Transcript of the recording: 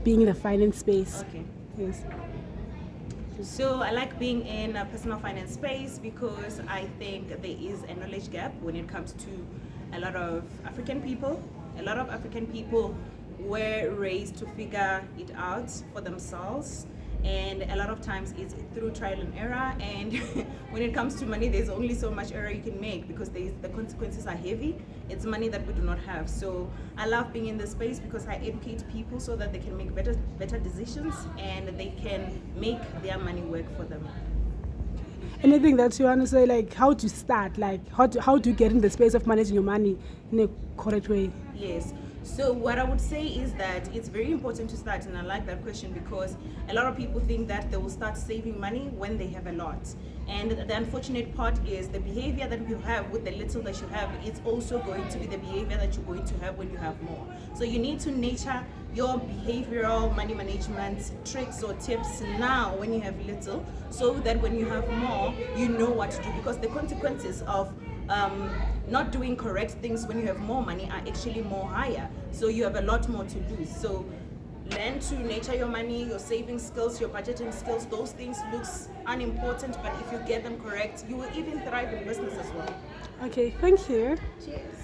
being in the finance space. Okay. Yes. So I like being in a personal finance space because I think there is a knowledge gap when it comes to a lot of African people. A lot of African people were raised to figure it out for themselves, and a lot of times it's through trial and error. And when it comes to money, there's only so much error you can make because the consequences are heavy. It's money that we do not have. So I love being in this space because I educate people so that they can make better decisions and they can make their money work for them. Anything that you want to say, like how to start, like how to get in the space of managing your money in a correct way? Yes. So what I would say is that it's very important to start, and I like that question because a lot of people think that they will start saving money when they have a lot. And the unfortunate part is the behavior that you have with the little that you have, it's also going to be the behavior that you're going to have when you have more. So you need to nurture your behavioral money management tricks or tips now when you have little, so that when you have more, you know what to do, because the consequences of not doing correct things when you have more money are actually more higher. So you have a lot more to lose. So learn to nurture your money, your saving skills, your budgeting skills. Those things looks unimportant, but if you get them correct, you will even thrive in business as well. Okay, thank you. Cheers.